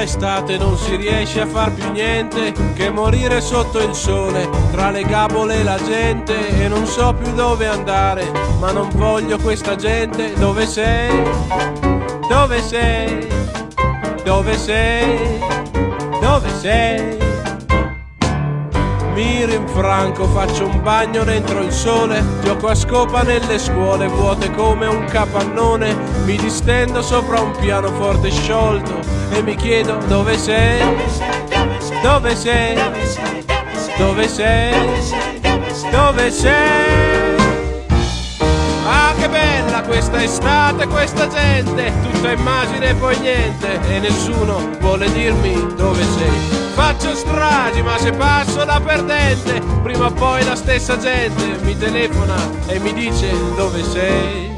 estate non si riesce a far più niente che morire sotto il sole, tra le gabole e la gente, e non so più dove andare, ma non voglio questa gente. Dove sei? Dove sei? Dove sei? Dove sei? Mi rinfranco, faccio un bagno dentro il sole, gioco a scopa nelle scuole vuote come un capannone, mi distendo sopra un pianoforte sciolto e mi chiedo dove sei? Dove sei? Dove sei? Dove sei? Ah, che bella questa estate, questa gente, tutta immagine e poi niente, e nessuno vuole dirmi dove sei. Faccio stragi ma se passo da perdente, prima o poi la stessa gente mi telefona e mi dice dove sei.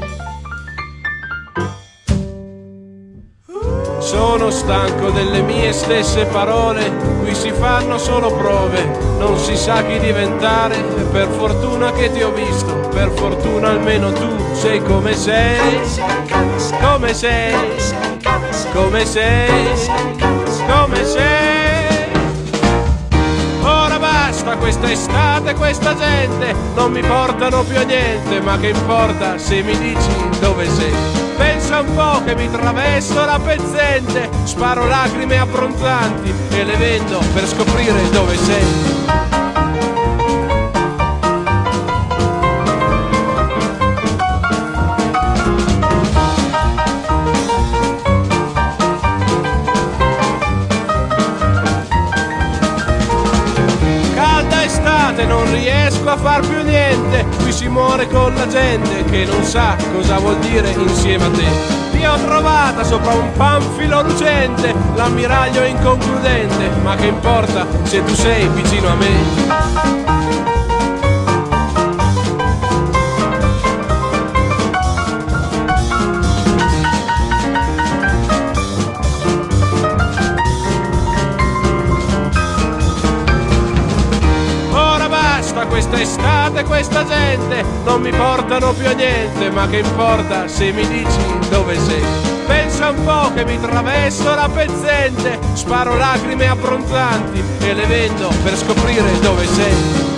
Sono stanco delle mie stesse parole, qui si fanno solo prove, non si sa chi diventare, per fortuna che ti ho visto, per fortuna almeno tu sei come sei, come sei, come sei, come sei. Ora basta questa estate, questa gente, non mi portano più a niente, ma che importa se mi dici dove sei. Pensa un po' che mi travesto la pezzente, sparo lacrime abbronzanti e le vendo per scoprire dove sei. Non riesco a far più niente, qui si muore con la gente che non sa cosa vuol dire insieme a te. Ti ho trovata sopra un panfilo lucente, l'ammiraglio inconcludente, ma che importa se tu sei vicino a me. Questa estate, questa gente, non mi portano più a niente, ma che importa se mi dici dove sei. Pensa un po' che mi travesto la pezzente, sparo lacrime abbronzanti e le vendo per scoprire dove sei.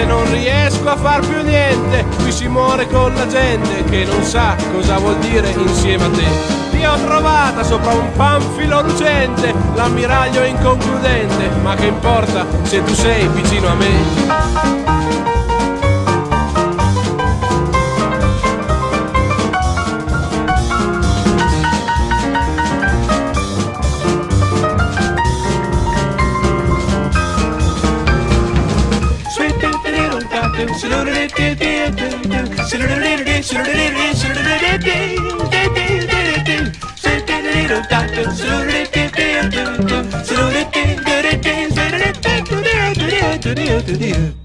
Non riesco a far più niente, qui si muore con la gente che non sa cosa vuol dire insieme a te. Ti ho trovata sopra un panfilo lucente, l'ammiraglio inconcludente, ma che importa se tu sei vicino a me. Do